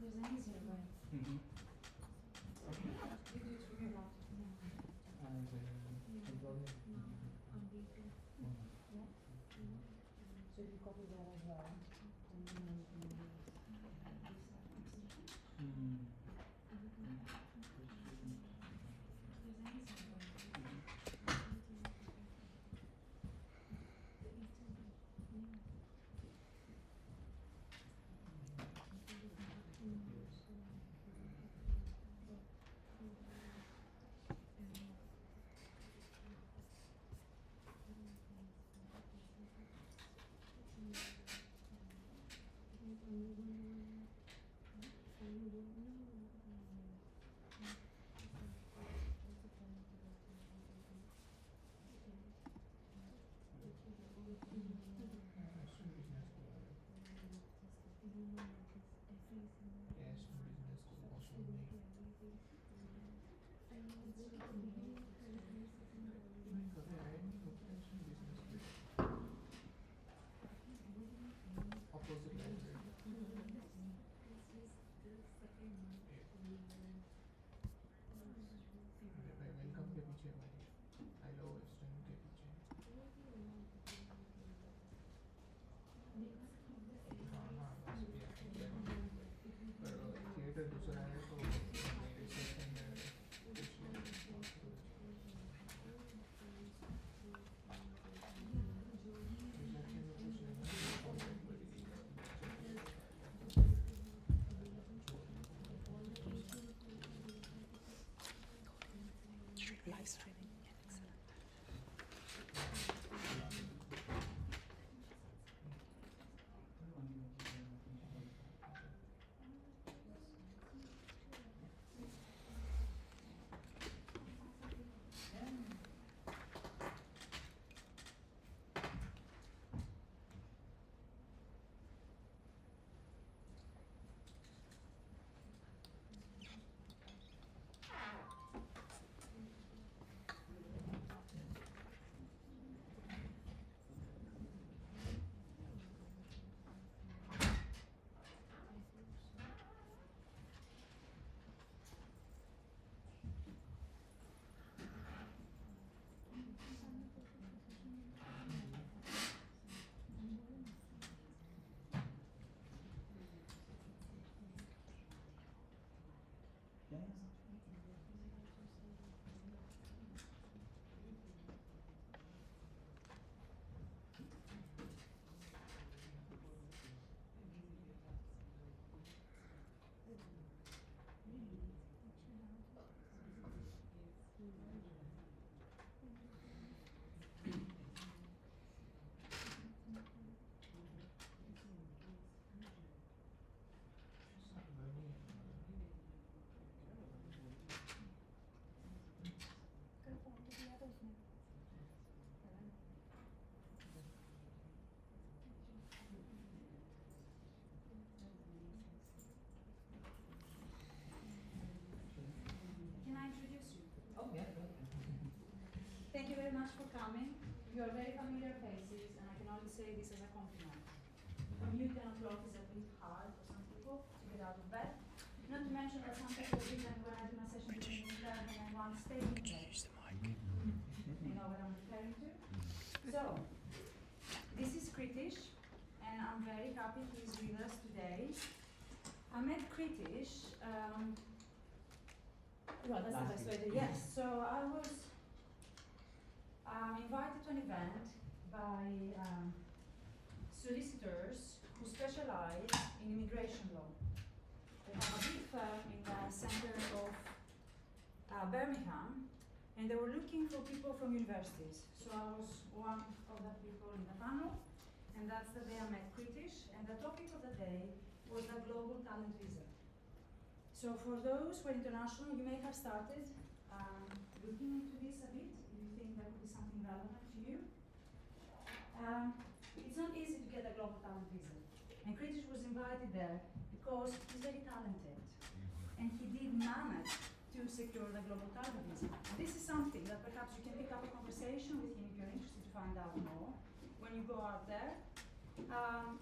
So if you copy that as well, and then live streaming. Excellent. Can I introduce you? Oh, yeah. Thank you very much for coming. You are very familiar faces, and I can only say this as a compliment. Commute 10 o'clock is a bit hard for some people to get out of bed. Not to mention that some people even when I do my session between 11 and 1 stay in bed. You know what I'm referring to? So, this is Kritish, and I'm very happy he's with us today. I met Kritish, well, that's the best way to, yes. So I was invited to an event by solicitors who specialize in immigration law. They have a big firm in the center of Birmingham, and they were looking for people from universities. So I was one of the people in the panel, and that's the day I met Kritish, and the topic of the day was the global talent visa. So for those who are international, you may have started looking into this a bit, if you think that would be something relevant to you. It's not easy to get a global talent visa. And Kritish was invited there because he's very talented. And he did manage to secure the global talent visa. And this is something that perhaps you can pick up a conversation with him if you're interested to find out more when you go out there.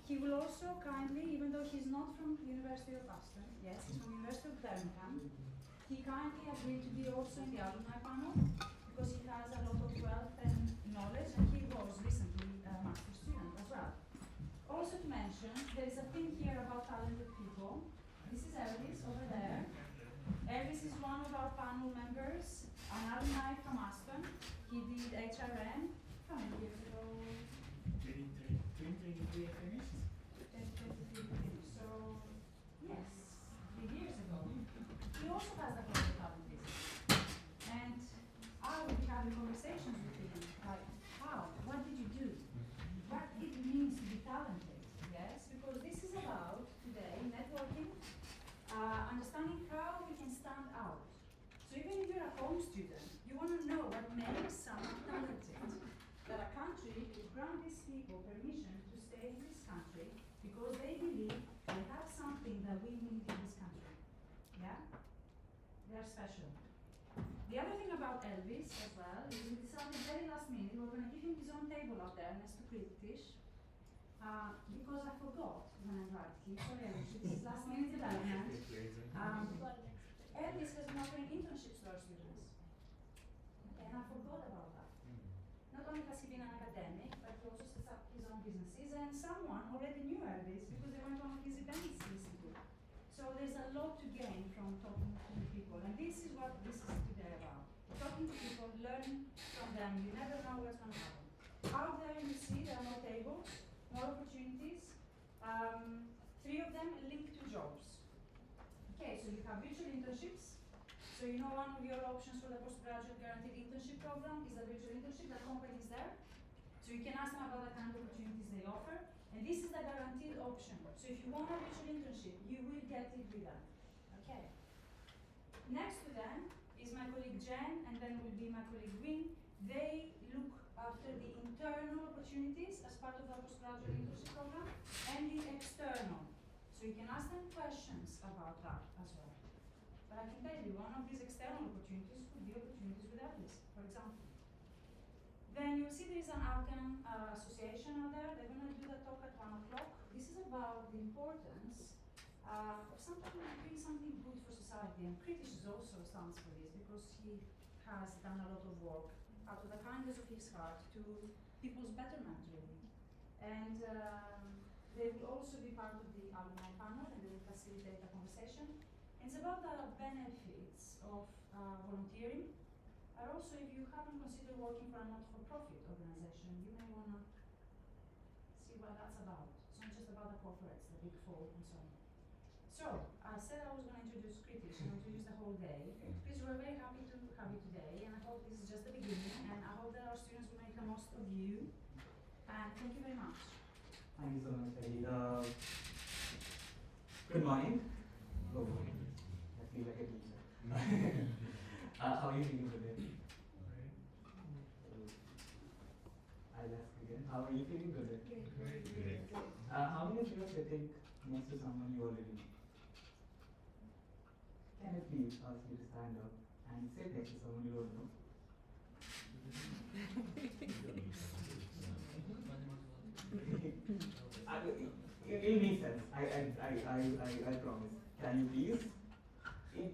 He will also kindly, even though he's not from university, University of Aston. Yes, he's from University of Birmingham. He kindly agreed to be also in the alumni panel because he has a lot of wealth and knowledge, and he was recently a master's student as well. Also to mention, there is a thing here about talented people. This is Elvis over there. Elvis is one of our panel members, an alumni from Aston. He did HRM. How many years ago? 2023 I finished. 2023 finished. So, yes, 3 years ago. He also has the hospitality business. And I will be having conversations with him, like, how? What did you do? What it means to be talented, yes? Because this is about, today, networking, understanding how we can stand out. So even if you're a home student, you want to know what makes someone talented. That a country will grant these people permission to stay in this country because they believe they have something that we need in this country. Yeah? They are special. The other thing about Elvis as well is we decided very last minute we're going to give him his own table out there next to British because I forgot when I arrived here. Sorry, Elvis, this is last minute development. Elvis has been offering internships to our students. And I forgot about that. Not only has he been an academic, but he also sets up his own businesses, and someone already knew Elvis because they went to one of his events recently. So there's a lot to gain from talking to people, and this is what this is today about. Talking to people, learning from them, you never know what's going to happen. Out there you see there are more tables, more opportunities, 3 of them linked to jobs. Okay, so you have virtual internships. So you know one of your options for the postgraduate guaranteed internship program is the virtual internship, the company is there. So you can ask them about the kind of opportunities they offer. And this is the guaranteed option. So if you want a virtual internship, you will get it with them. Okay. Next to them is my colleague Jen, and then will be my colleague Win. They look after the internal opportunities as part of the postgraduate internship program and the external. So you can ask them questions about that as well. But I can tell you, one of these external opportunities could be opportunities with Elvis, for example. Then you'll see there is an Alcan association out there. They're going to do the talk at 1 o'clock. This is about the importance of something doing something good for society. And Kritish also stands for this because he has done a lot of work out of the kindness of his heart to people's betterment, really. And they will also be part of the alumni panel, and they will facilitate the conversation. It's about the benefits of volunteering, and also if you haven't considered working for a not-for-profit organization, you may want to see what that's about. It's not just about the corporates, the big 4 and so on. So, I said I was going to introduce Kritish and introduce the whole day. Kritish, we're very happy to have you today, and I hope this is just the beginning, and I hope that our students will make the most of you. And thank you very much. Thank you so much, Eddie. Good morning. Oh, I feel like a teacher. How are you feeling today? I'll ask again. How are you feeling today? Great. How many of you have think next to someone you already know? Can I please ask you to stand up and sit next to someone you don't know? It makes sense. I promise. Can you please?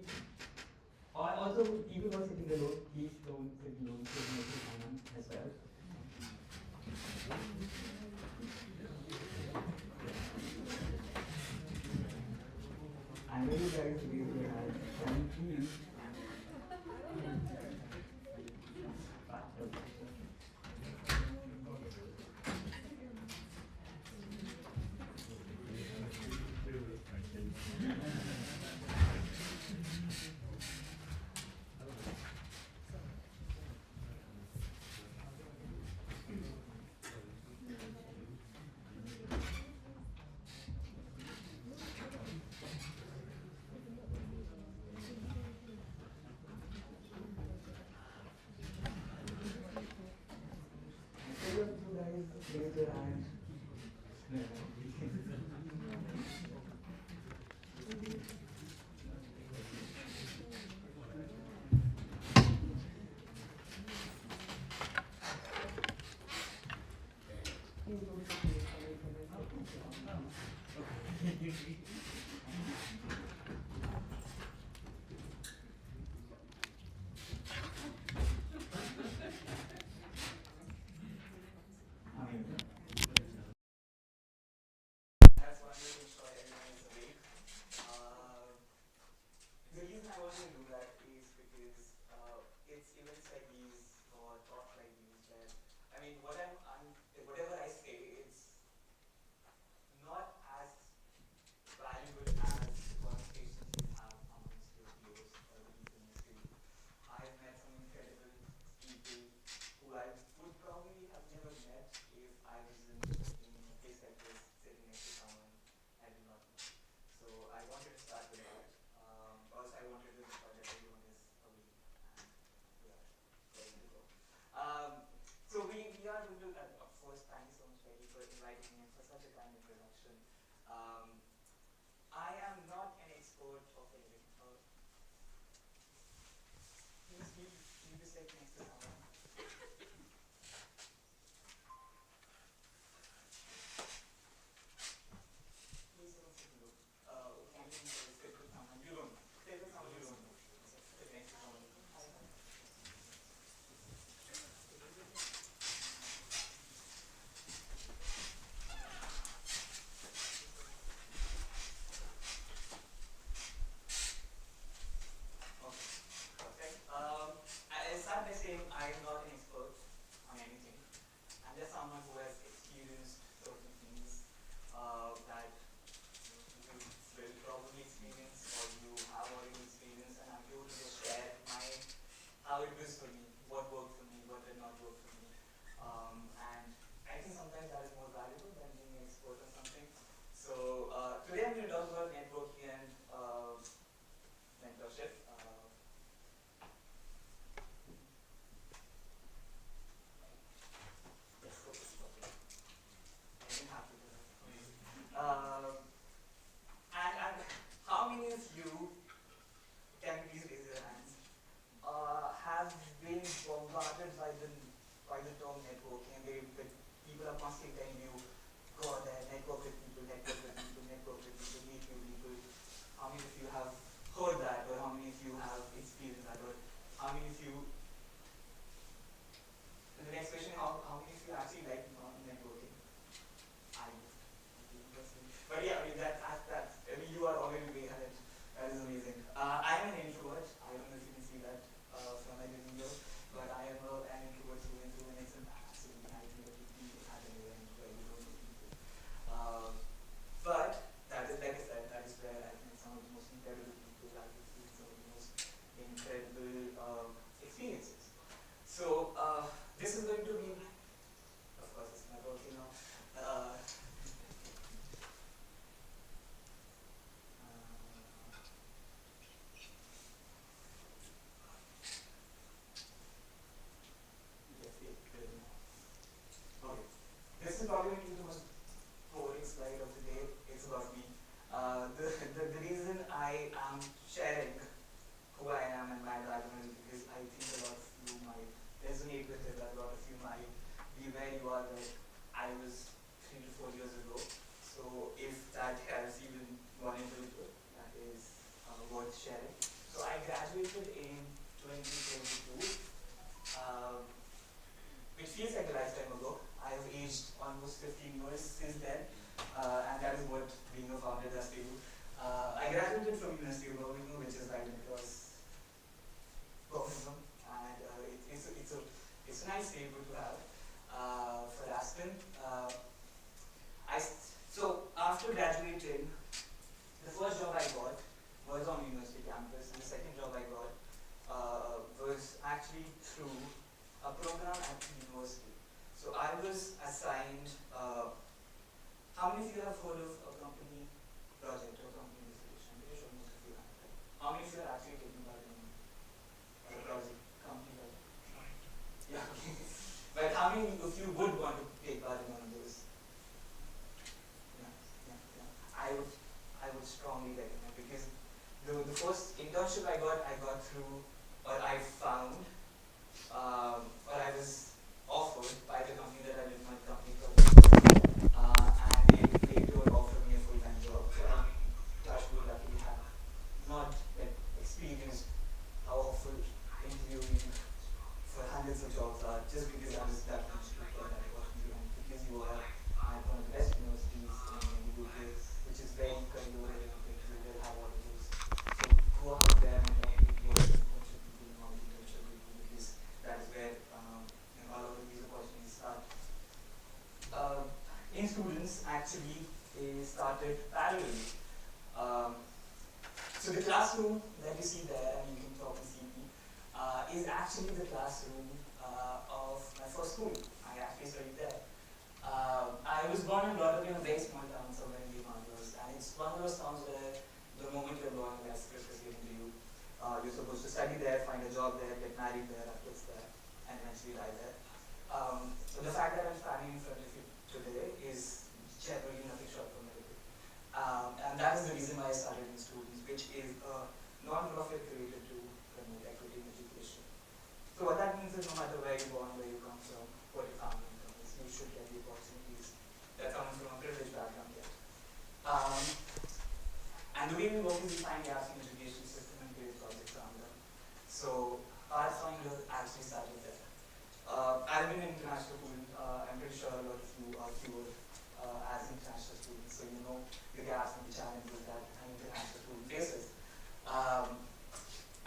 Also, people who are sitting alone, please don't sit alone. Sit next to someone as well. I know you guys raise your hand. Can you please? I mean, whatever I say, it's not as valuable as the conversations you have amongst your peers or the people in the field. I've met some incredible people who I would probably have never met if I wasn't in a place like this, sitting next to someone I did not know. So I wanted to start with that. Also, I wanted to ensure that everyone is awake and we are ready to go. So we are going to, of course, thank you so much, Betty, for inviting me and for such a kind introduction. I am not an expert of anything. Please be safe next to someone. Please don't sit low. Can you sit with someone you don't know? Sit with someone you don't know. Sit next to someone. Perfect. I'll start by saying I am not an expert on anything. I'm just someone who has experienced certain things that you will probably experience or you have already experienced, and I'm here to just share how it was for me, what worked for me, what did not work for me. And I think sometimes that is more valuable than being an expert on something. So today I'm going to talk about networking and mentorship. I didn't have to do that. And how many of you, can you please raise your hands, have been bombarded by the term networking, and people are constantly telling you, go out there, network with people, network with people, network with people, meet new people. How many of you have heard that, or how many of you have experienced that, or how many of you, the next question, how many of you actually like networking? I do. But yeah, I mean, I mean, you are already way ahead. That is amazing. I'm an introvert. I don't know if you can see that from my living room, but I am an introvert through and through, and it's an absolute nightmare to be at an event where you don't know people. But that is, like I said, that is where I think some of the most incredible people have experienced some of the most incredible experiences. So this is going to be, of course, it's my birthday now. Okay. This is probably going to be the most boring slide of the day. It's about me. The reason I am sharing who I am and my background is because I think a lot of you might resonate with it. A lot of you might be where you are where I was 3 to 4 years ago. So if that helps even one individual, that is worth sharing. So I graduated in 2022, which feels like a lifetime ago. I have aged almost 15 years since then, and that is what being a founder does to you. I graduated from University of Birmingham, which is right across Birmingham, and it's a nice table to have for Aspen. So after graduating, the first job I got was on university campus, and the second job I got was actually through a program at the university. So I was assigned. How many of you have heard of a company project or company installation? I'm pretty sure most of you have. How many of you are actually taking part in a project, company project? Yeah. But how many of you would want to take part in one of those? Yeah. I would strongly recommend, because the first internship I got through, or I found, or I was offered by the company that I did my company project, and they later offered me a full-time job. So I'm touchwood luckily have not experienced how awful interviewing for hundreds of jobs are, just because I was that much to get that opportunity, and because you are at one of the best universities in the UK, which is very career oriented, you will have all of those. So go out there and talk to people, internship people, non-internship people, because that is where all of these opportunities start So the classroom that you see there, and you can probably see me, is actually the classroom of my first school. I actually studied there. I was born and brought up in a very small town somewhere in the Himalayas, and it's one of those towns where the moment you're born, that's Script is given to you. You're supposed to study there, find a job there, get married there, have kids there, and eventually die there. So the fact that I'm standing in front of you today is generally nothing short of a miracle. And that is the reason why I started in Students, which is a non-profit created to promote equity in education. So what that means is no matter where you're born, where you come from, what your family income is, you should get the opportunities that someone from a privileged background gets. And the way we work is we find gaps in the education system and create projects around them. So Pathfinder actually started there. I've been in international school. I'm pretty sure a lot of you are cured as international students, so you know the gaps and the challenges that an international student faces.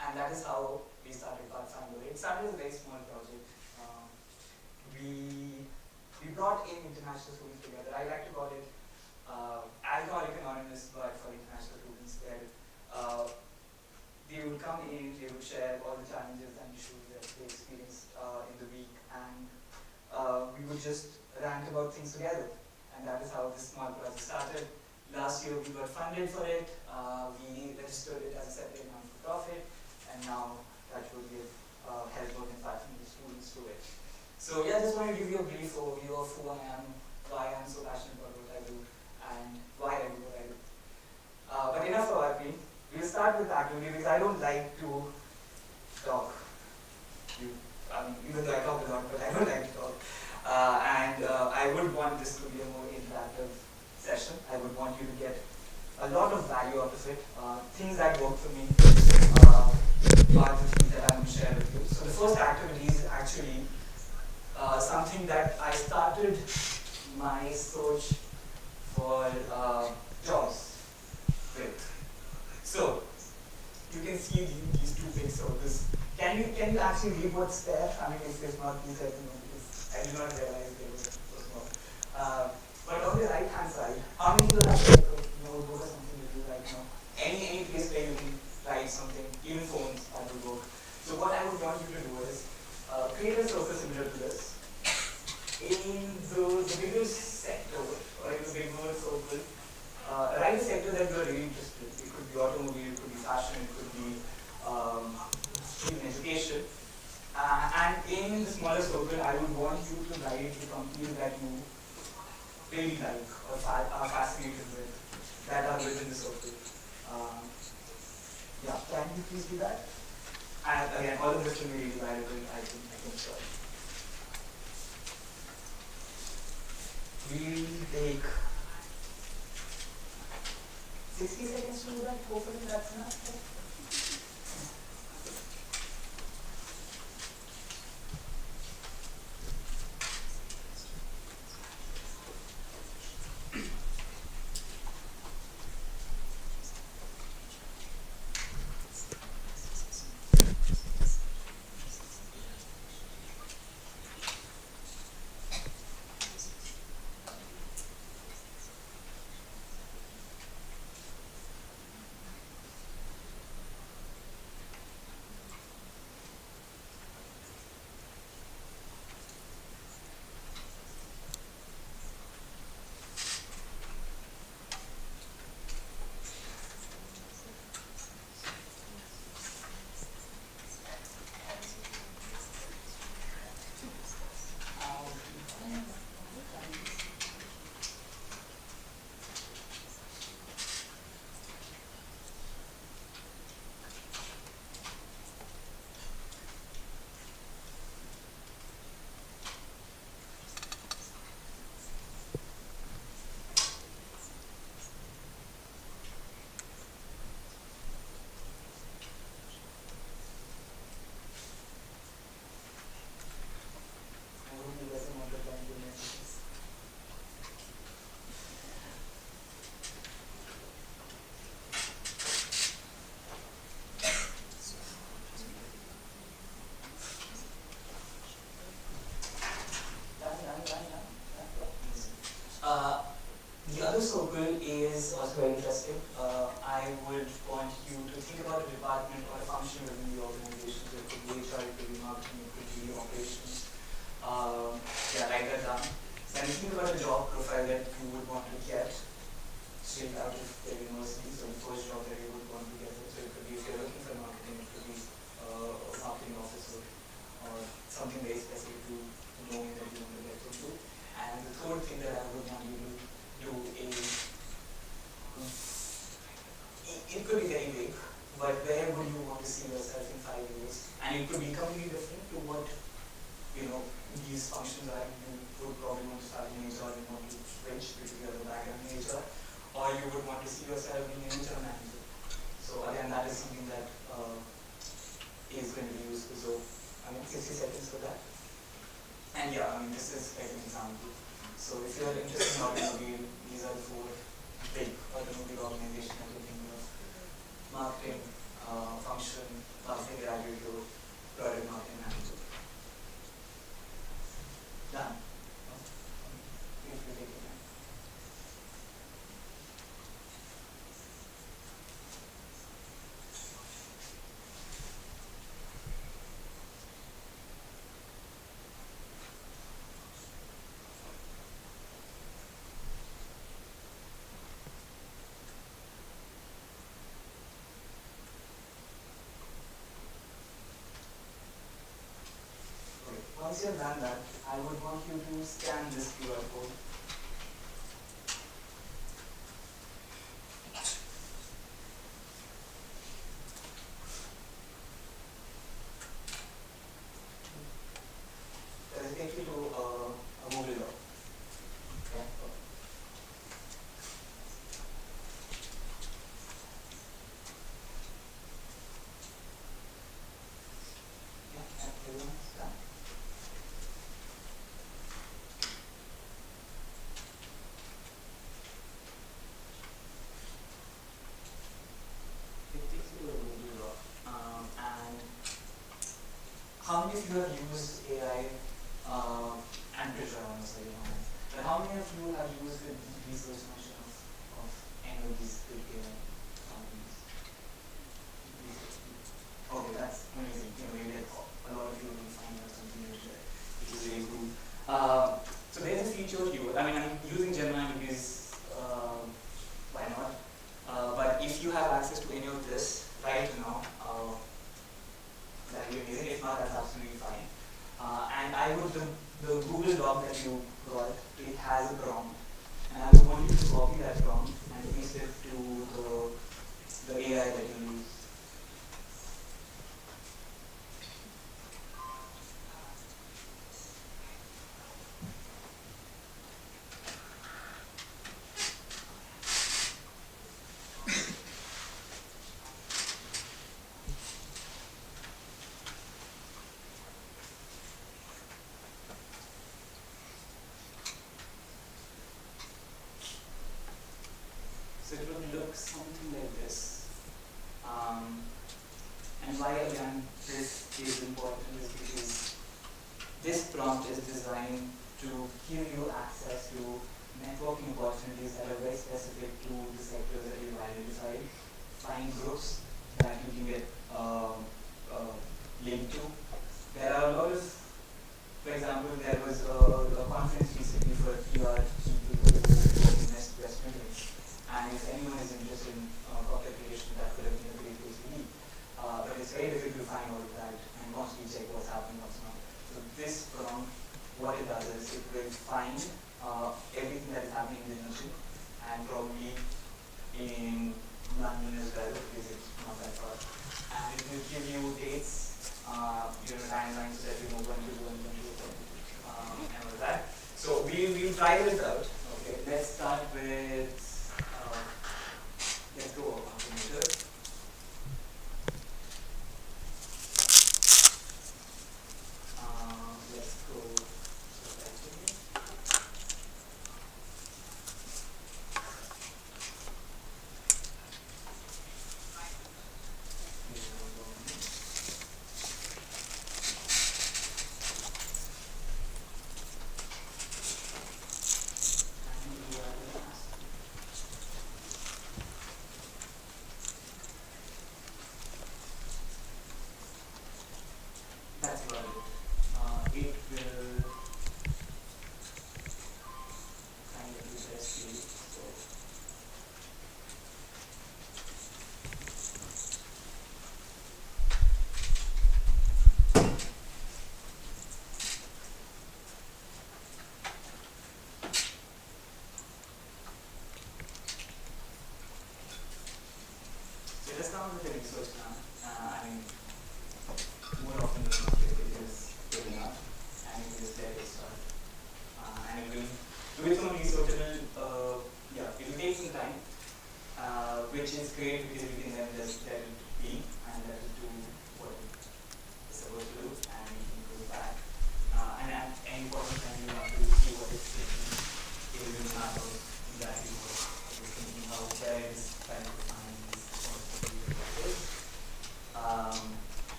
And that is how we started Pathfinder. It started as a very small project. We brought in international students together. I like to call it Alcoholic Anonymous, but for international students, where they would come in, they would share all the challenges and issues that they experienced in the week, and we would just rant about things together. And that is how this small project started. Last year we got funded for it, we registered it as a separate non-for-profit, and now that will give help more than 500 students to it. So yeah, I just want to give you a brief overview of who I am, why I'm so passionate about what I do, and why I do what I do. But enough about me. We'll start with activity because I don't like to talk. Even though I talk a lot, but I don't like to talk. I would want this to be a more interactive session. I would want you to get a lot of value out of it. Things that work for me are the things that I'm going to share with you. So the first activity is actually something that I started my search for jobs with. So you can see these two big circles. Can you actually read what's there? I mean, if not, please let me know because I did not realize they were so small. But on the right hand side, how many people have notebook or something to do right now? Any place where you can write something, even phones that will work. So what I would want you to do is create a circle similar to this. In the bigger sector, or in the bigger circle, write a sector that you're really interested in. It could be automobile, it could be fashion, it could be even education. And in the smaller circle, I would want you to write the companies that you really like or are fascinated with, that are within the circle. Yeah, can you please do that? And again, all of this will be really valuable, I think so. We'll take 60 seconds to do that. Hopefully that's enough. The other circle is also very interesting. I I would want you to think about a department or a function within the organization. So it could be HR, it could be marketing, it could be operations. Write that down. Then think about a job profile that you would want to get straight out of the university. So the first job that you would want to get. So it could be if you're looking for marketing, it could be a marketing officer or something very specific to domain that you want to get into. And the third thing that I would want you to do is, it could be very big, but where would you want to see yourself in 5 years? And it could be completely different to what these functions are. You would probably want to start in HR and want to switch because you have a background in HR, or you would want to see yourself being an HR manager. So again, that is something that is going to be useful. So 60 seconds for that. And this is like an example. So if you're interested in automobile, these are the 4 big automobile organizations that you think of: marketing, function, marketing graduate, or product marketing manager. Done. You have to take your time. Once you've done that, I would want you to scan this QR code. Does it take you to a Google Doc? Yeah. Everyone's done. It takes you to a Google Doc. And how many of you have used AI and Twitter, honestly? But how many of you have used the research function of any of these big AI companies? Okay, that's amazing. Maybe a lot of you will find out something new there, which is really cool. So there's a feature here. I'm using Gemini because why not? But if you have access to any of this right now, that would be amazing. If not, that's absolutely fine. And I would, the Google Doc that you got, it has a prompt. And I would want you to copy that prompt and paste it to the AI that you use. So it would look something like this. And why again this is important is because this prompt is designed to give you access to networking opportunities that are very specific to the sectors that you've identified. Find groups that you can get linked to. There are a lot of, for example, there was a conference recently for PR people who work in West Midlands. And if anyone is interested in corporate creation, that could have been a great place to be. But it's very difficult to find all of that and constantly check what's happening, what's not. So this prompt, what it does is it will find everything that is happening in the region, and probably in London as well, because it's not that far. And it will give you dates, timelines so that you know when to do and when to do and all that. So we'll try this out. Okay, let's start with let's go over computer. Let's go around with the research now. I mean, more often than not, it is good enough, and it is there to start. And it will do its own research. It will take some time, which is great because we can then just let it be and let it do what it's supposed to do, and we can go back. And at any point in time, you have to see what it's thinking. It will map out exactly what it's thinking, how where it is trying to find these responsibilities.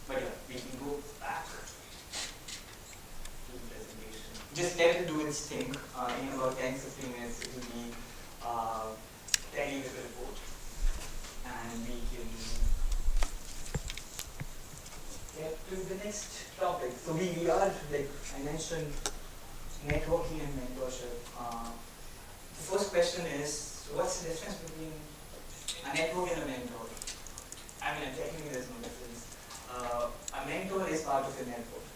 But yeah, we can go back to the presentation. Just let it do its thing. In about 10-15 minutes, it will be ready with the report, and we can get to the next topic. So we are, like I mentioned, networking and mentorship. The first question is, so what's the difference between a network and a mentor? I mean, technically there's no difference. A mentor is part of your network.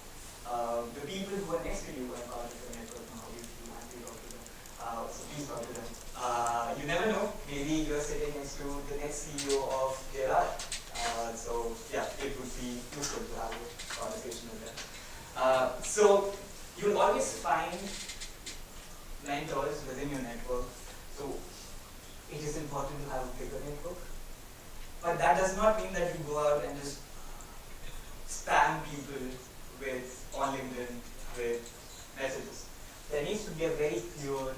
The people who are next to you are part of your network now, if you have to talk to them. So please talk to them. You never know, maybe you're sitting next to the next CEO of JLR. So yeah, it would be useful to have a conversation with them. So you'll always find mentors within your network. So it is important to have a bigger network. But that does not mean that you go out and just spam people on LinkedIn with messages. There needs to be a very clear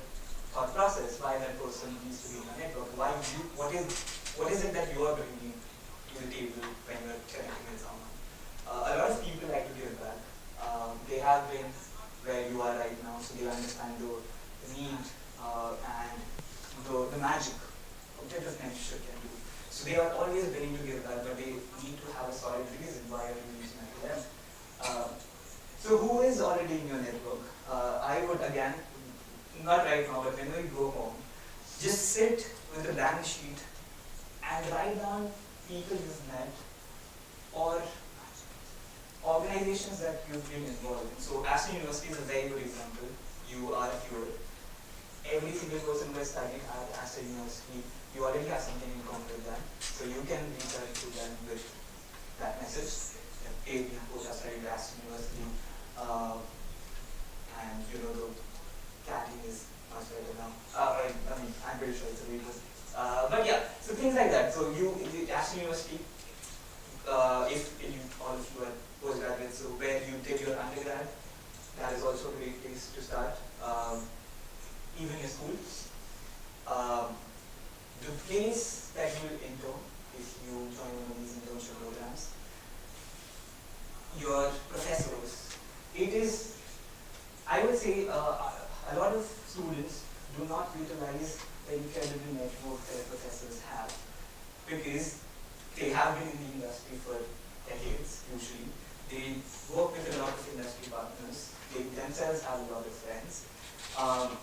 thought process why that person needs to be in your network. What is it that you are bringing to the table when you're connecting with someone? A lot of people like to give back. They have been where you are right now, so they understand the need and the magic of that mentorship can do. So they are always willing to give back, but they need to have a solid reason why are you reaching out to them. So who is already in your network? I would again, not right now, but whenever you go home, just sit with a blank sheet and write down people you've met or organizations that you've been involved in. So Aston University is a very good example. You are here. Every single person who has studied at Aston University, you already have something in common with them. So you can reach out to them with that message. Hey, people have studied at Aston University, and you know the canteen is much better now. I'm pretty sure it's a really good. But yeah, so things like that. So Aston University, if you, all of you are postgraduates, so where you did your undergrad, that is also a great place to start. Even your school. The place that you will intern, if you join one of these internship programs, your professors. It is, I would say, a lot of students do not utilize the incredible network their professors have because they have been in the industry for decades, usually. They work with a lot of industry partners. They themselves have a lot of friends.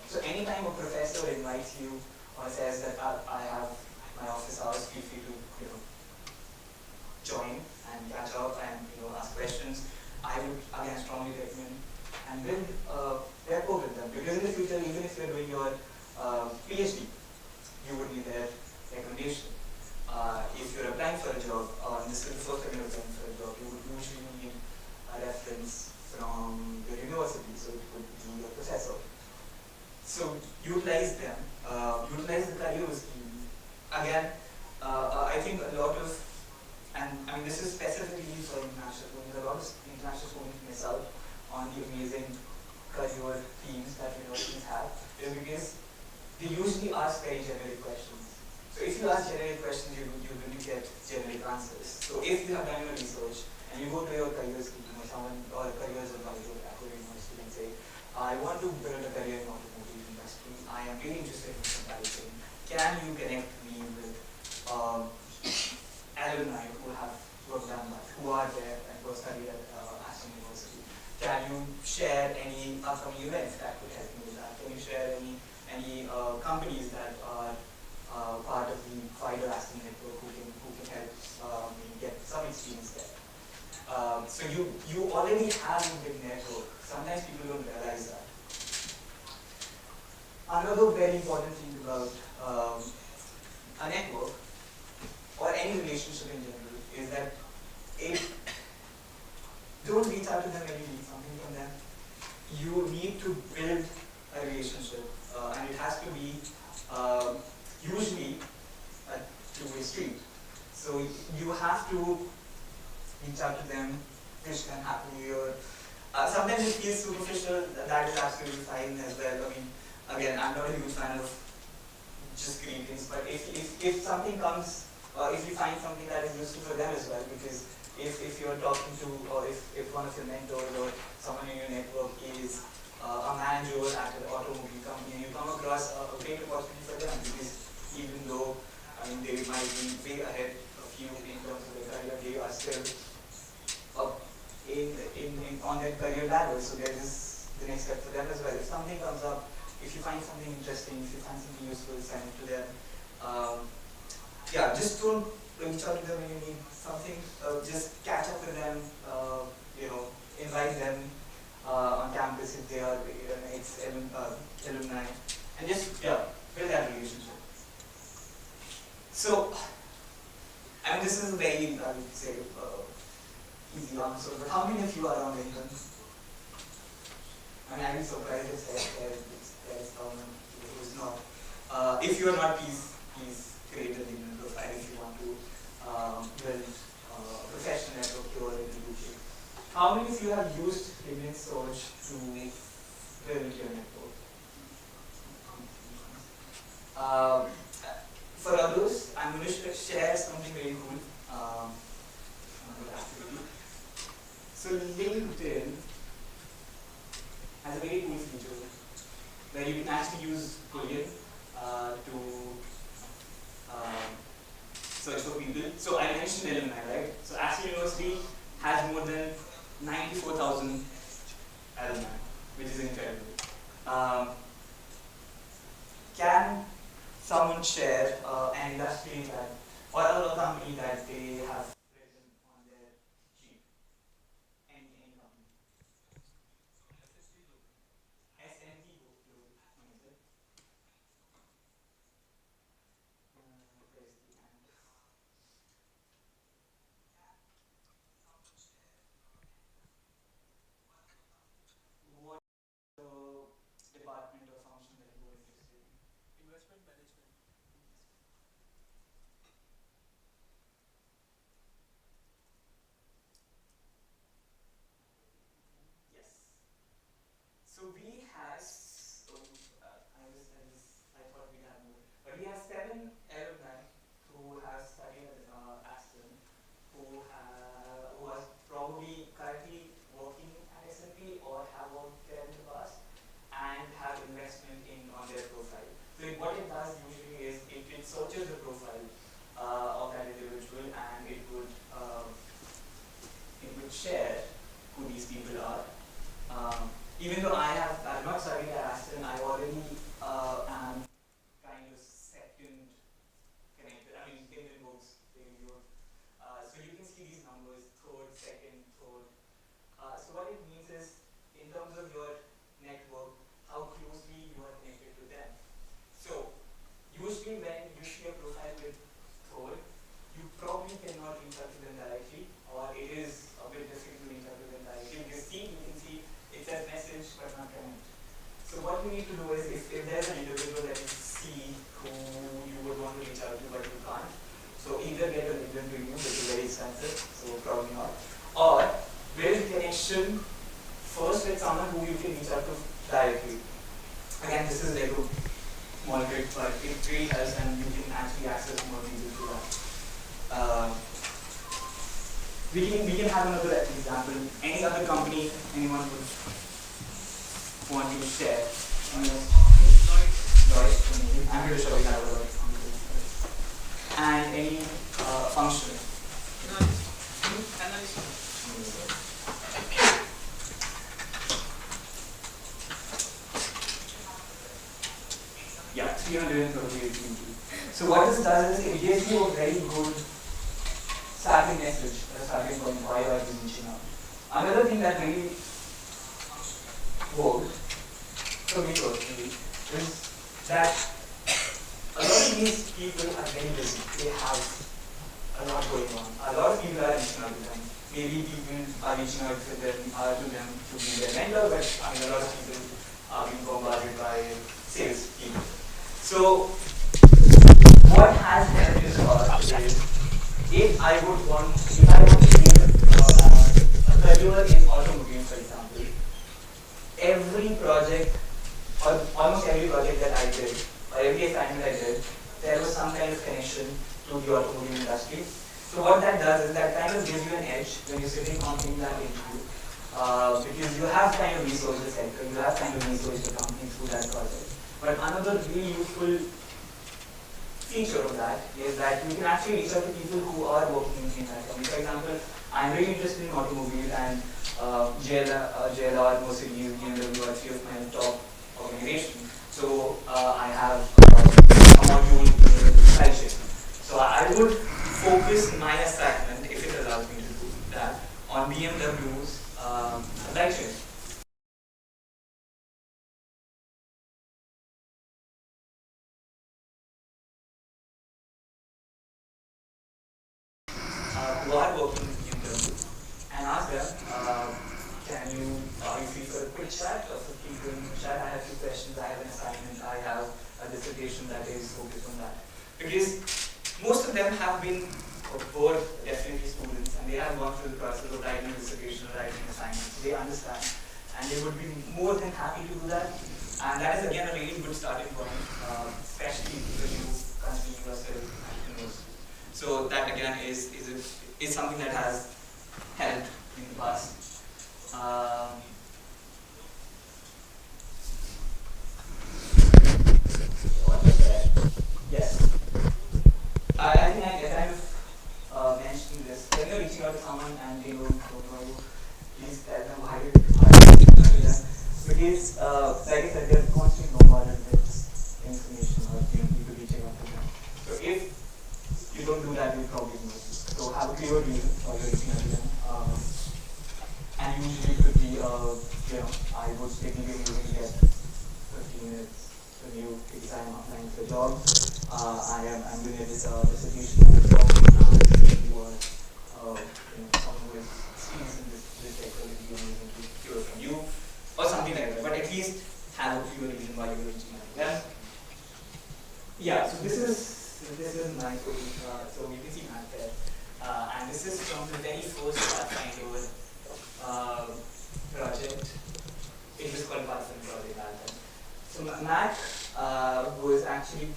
So anytime a professor invites you or says that I have my office hours, feel free to join and catch up and ask questions, I would again strongly recommend and build a rapport with them, because in the future, even if you're doing your PhD, you would need their recommendation. If you're applying for a job, this is the first time you're applying for a job, you would usually need a reference from your university, so it could be your professor. So utilize them, utilize the career scheme. Again, I think a lot of, and I mean this is specifically for international students, a lot of international students miss out on the amazing career themes that universities have, is because they usually ask very generic questions. So if you ask generic questions, you really get generic answers. So if you have done your research and you go to your career scheme or a careers advisor at your university and say, I want to build a career in automotive industry, I am really interested in supply chain. Can you connect me with alumni who have worked on that, who are there and who studied at Aston University? Can you share any upcoming events that could help me with that? Can you share any companies that are part of the wider Aston network who can help me get some experience there? So you already have a big network. Sometimes people don't realize that. Another very important thing about a network or any any relationship in general is that it don't reach out to them when you need something from them. You need to build a relationship, and it has to be usually a two-way street. So you have to reach out to them, wish them happy new year. Sometimes it feels superficial, that is absolutely fine as well. I mean, again, I'm not a huge fan of just greetings, but if something comes, or if you find something that is useful for them as well, because if you're talking to, or if one of your mentors or someone in your network is a manager at an automobile company, and you come across a great opportunity for them, because even though, I mean, they might be way ahead of you in terms of their career, they are still up on their career ladder, so there is the next step for them as well. If something comes up, if you find something interesting, if you find something useful, send it to them. Yeah, just don't reach out to them when you need something. Just catch up with them. Invite them on campus if they are alumni, and just build that relationship. So, and this is a very, I would say, easy answer, but how many of you are on LinkedIn? I mean, I'd be surprised if there is someone who's not. If you are not, please create a LinkedIn profile if you want to build a professional network here in the UK. How many of you have used LinkedIn search to build your network? For others, I'm going to share something very cool. So LinkedIn has a very cool feature where you can actually use Boolean to search for people. So I mentioned alumni, right? So Aston University has more than 94,000 alumni, which is incredible. Can someone share an industry that, or a company that they have written on their sheet? Any company? SMT Global. What the department or function that you were interested in? Investment management. Yes. So we have, I thought we had more, but we have 7 alumni who have studied at Aston, who are probably currently working at S&P or have worked there in the past and have investment on their profile. So what it does usually is it searches the profile of that individual, and it would share who these people are. Even though I'm not studying at Aston, I already am kind of second connected. I mean, LinkedIn works very good. So you can see these numbers, third, second, third. So what it means is, in terms of your network, how closely you are connected to them. So usually when you see a profile with third, you probably cannot reach out to them directly, or it is a bit difficult to reach out to them directly. You can see it says message but not connect. So what you need to do is, if there's an individual that you see who you would want to reach out to but you can't, so either get a LinkedIn premium, which is very expensive, so probably not, or build connection first with someone who you can reach out to directly. Again, this is like a small trick, but it really helps, and you can actually access more people to that. We can have another example. Any other company anyone would want to share? Lloyd. I'm going to show you that Lloyd. And any function. Yeah, 338 people. So what this does is it gives you a very good starting message, a starting point why you are reaching out. Another thing that really worked for me personally is that a lot of these people are very busy. They have a what's going on. A lot of people are reaching out to them. Maybe people are reaching out to them to be their mentor, but I mean, a lot of people are being bombarded by sales people. So what has helped this cause is, if I want to build a career in automobile, for example, every project, or almost every project that I did, or every assignment I did, there was some kind of connection to the automobile industry. So what that does is that kind of gives you an edge when you're sitting on in that interview, because you have kind of researched the sector, you have kind of researched the company through that project. But another really useful feature of that is that you can actually reach out to people who are working in that company. For example, I'm really interested in automobile, and JLR, Mercedes, BMW are three of my top organizations. So I have a module in supply chain. So I would focus my assignment, if it allows me to do that, on BMW's supply chain. Who are working in BMW, and ask them, are you free for a quick chat or 15-20 chat? I have a few questions, I have an assignment, I have a dissertation that is focused on that. Because most of them have been, were definitely students, and they have gone through the process of writing a dissertation, writing assignments. They understand, and they would be more than happy to do that. And that is again a really good starting point, especially when you consider yourself entrepreneurs. So that again is something that has helped in the past. What was that? Yes. I think I kind of mentioned this. When you're reaching out to someone and they don't know you, please tell them why you're reaching out to them. Because, like I said, they're constantly bombarded with information or people reaching out to them. So if you don't do that, you'll probably know. So have a clear reason for your reaching out to them. And usually it could be, I would technically usually get 15 minutes with you because I'm applying for a job. I'm doing this dissertation on the job, and you are someone who is experienced in this sector, that you want to hear from you, or something like that. But at least have a clear reason why you're reaching out to them. Yeah, so this is my code. So you can see Matt there. And this is from the very first Pathfinder project. It was called Pathfinder project back then. So Matt was actually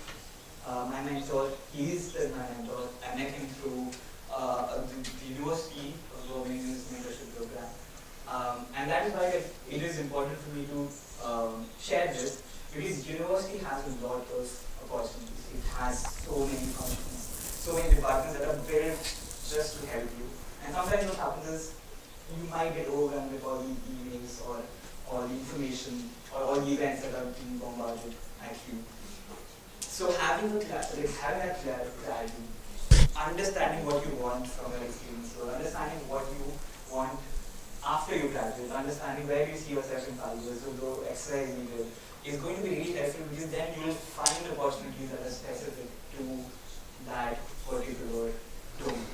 my mentor. He is still my mentor. I met him through the university of Birmingham's mentorship program. And that is why it is important for me to share this, because university has a lot of opportunities. It has so many functions, so many departments that are built just to help you. And sometimes what happens is you might get overwhelmed with all the emails or all the information or all the events that are being bombarded at you. So having that clarity, understanding what you want from your experience, or understanding what you want after you graduate, understanding where you see yourself in 5 years, so go exercise needed, is going to be really helpful, because then you will find opportunities that are specific to that particular domain.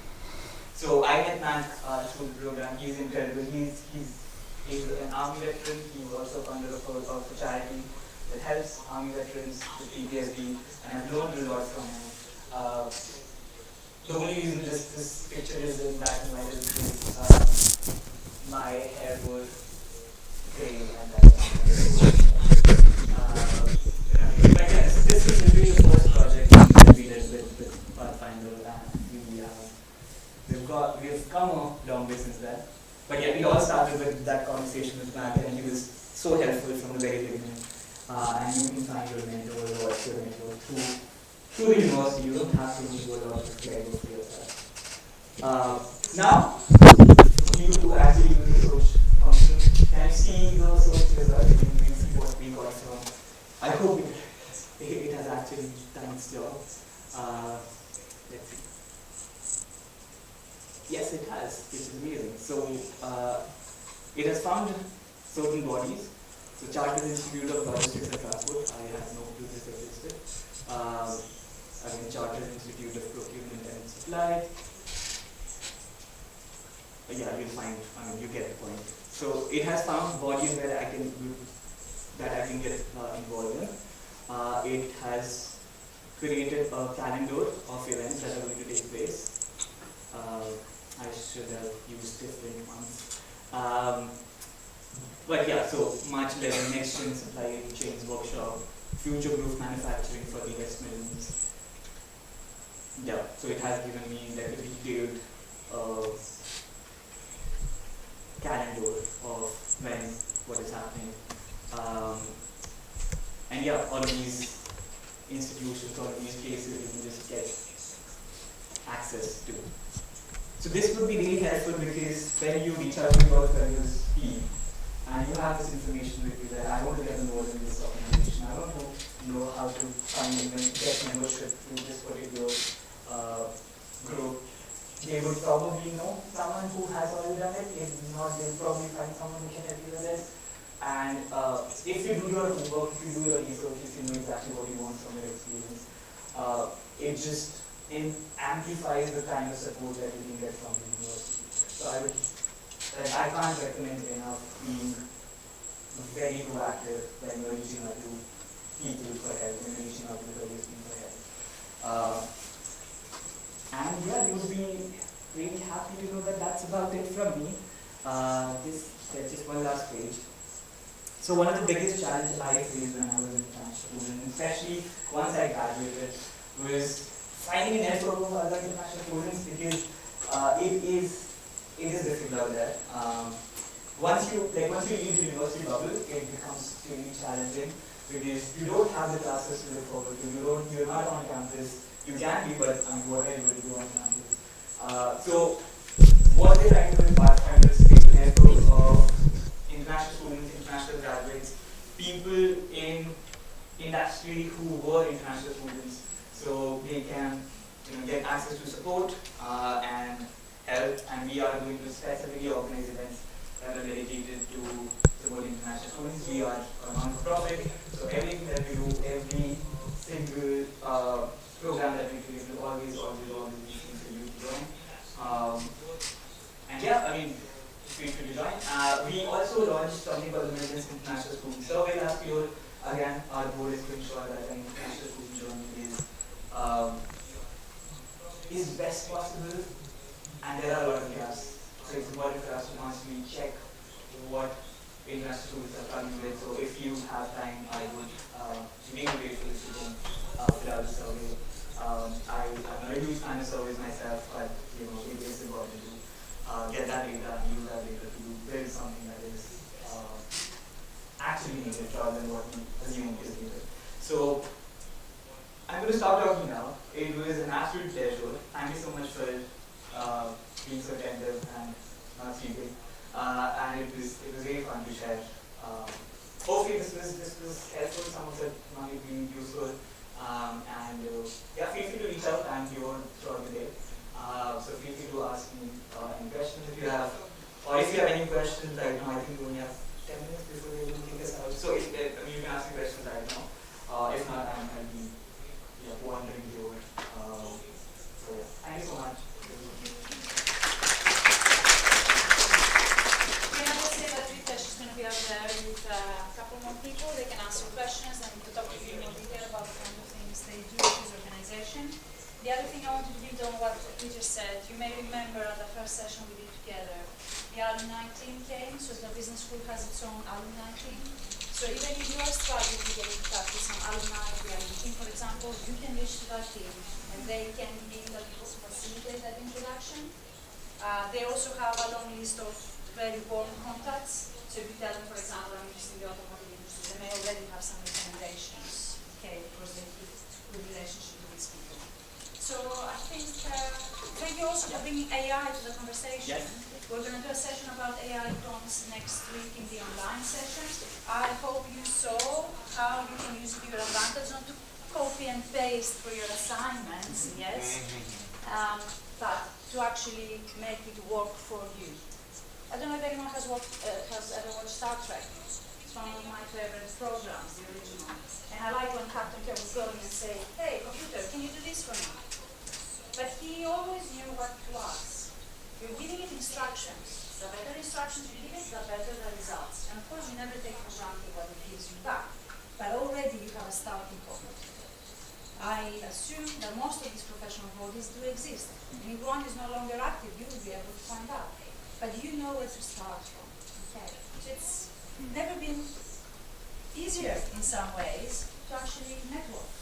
So I met Matt through the program. He's incredible. He's an army veteran. He was also founder of a charity that helps army veterans with PTSD, and I've learned a lot from him. The only reason this picture is in black and white is because my hair was gray at that time. But yes, this is literally the first project that we did with Pathfinder, and we've come a long way since then. But yeah, we all started with that conversation with Matt, and he was so helpful from the very beginning. And you can find your mentor or what's your mentor through the university. You don't have to do a lot of clearing for yourself. Now, you to actually use the search function. Can you see the search result? You can see what we got from. I hope it has actually done its job. Let's see. Yes, it has, which is amazing. So, it has found certain bodies. So, Chartered Institute of Logistics and Transport, I have no clue this existed. Chartered Institute of Procurement and Supply, yeah, you'll find, you get the point. So it has found bodies that I can get involved in. It has created a calendar of events that are going to take place. I should have used different ones. But yeah, so March 11, next gen supply chains workshop, future proof manufacturing for the West Midlands. Yeah, so it has given me like a detailed calendar of when, what is happening. And yeah, all of these institutions, all of these places you can just get access to. So this would be really helpful because when you reach out to your careers team and you have this information with you that I want to get involved in this organization, I want to know how to find and get membership to this particular group, they would probably know someone who has already done it. If not, they'll probably find someone who can help you with it. And if you do your homework, if you do your research, if you know exactly what you want from your experience, it just amplifies the kind of support that you can get from the university. So I can't recommend enough being very proactive when you're reaching out to people for help, when you're reaching out to the careers team for help. And yeah, you would be really happy to know that that's about it from me. There's just one last page. So one of the biggest challenges I faced when I was an international student, especially once I graduated, was finding a network of other international students because it is difficult out there. Once you leave the university bubble, it becomes really challenging because you don't have the classes to look forward to. You're not on campus. You can be, but what are you going to do on campus? So what they're trying to do is Pathfinder is create a network of international students, international graduates, people in industry who were international students, so they can get access to support and help. And we are going to specifically organize events that are dedicated to supporting international students. We are a non-profit, so everything that we do, every single program that we create will always be things for you to join. And yeah, feel free to join. We also launched something called the Midlands International Student Survey last year. Again, our goal is to ensure that an international student journey is best possible, and there are a lot of gaps. So it's important for us to constantly check what international students are coming with. So if you have time, I would be really grateful if you can fill out the survey. I'm not a huge fan of surveys myself, but it is important to get that data and use that data to build something that is actually needed rather than what we assume is needed. So I'm going to stop talking now. It was an absolute pleasure. Thank you so much for being so attentive and not sleeping. And it was really fun to share. Hopefully this was helpful. Some of it might be useful. Yeah, feel free to reach out. I'm here throughout the day. So feel free to ask me any questions if you have. Or if you have any questions right now, I think we only have 10 minutes before we will kick us out. So you can ask me questions right now. If not, I'll be wandering you over. So yeah, thank you so much. Be out there with a couple more people. They can ask you questions and to talk to you in more detail about the kind of things they do with this organization. The other thing I wanted to build on what Peter said, you may remember at the first session we did together, the alumni team came, so the business school has its own alumni team. So even if you are struggling to get in touch with some alumni of the alumni team, for example, you can reach to that team and they can be able to facilitate that introduction. They also have a long list of very warm contacts. So if you tell them, for example, I'm interested in the automotive industry, they may already have some recommendations, okay, because they keep good relationship with these people. So I think, thank you also for bringing AI to the conversation. Yes. We're going to do a session about AI prompts next week in the online session. I hope you saw how you can use it to your advantage, not to copy and paste for your assignments, yes, but to actually make it work for you. I don't know if anyone has ever watched Star Trek. It's one of my favorite programs, the original. And I like when Captain Kirk would go in and say, hey, computer, can you do this for me? But he always knew what to ask. You're giving it instructions. instructions you give it, the better the results. And of course, you never take for granted what it gives you back. But already you have a starting point. I assume that most of these professional bodies do exist. And if one is no longer active, you will be able to find out. But you know where to start from. Okay? So it's never been easier in some ways to actually network.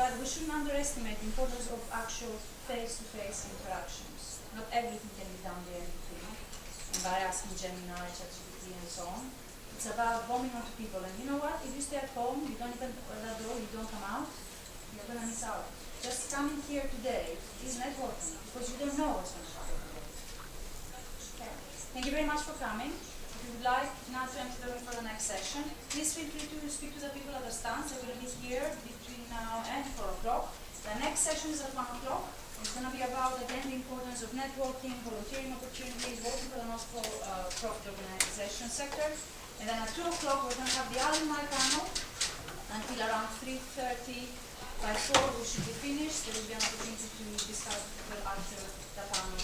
But we shouldn't underestimate the importance of actual face-to-face interactions. Not everything can be done there and by asking Gemini, ChatGPT, and so on. It's about bombing onto people. And you know what? If you stay at home, you don't even open that door, you don't come out, you're going to miss out. Just coming here today is networking because you don't know what's going to happen today. Okay. Thank you very much for coming. If you would like now to enter the room for the next session, please feel free to speak to the people at the stands. They will be here between now and 4 o'clock. The next session is at 1 o'clock. It's going to be about, again, the importance of networking, volunteering opportunities, working for the non-profit organization sector. And then at 2 o'clock, we're going to have the Alumni Panel until around 3:30. By 4, we should be finished. There will be an opportunity to discuss after the panel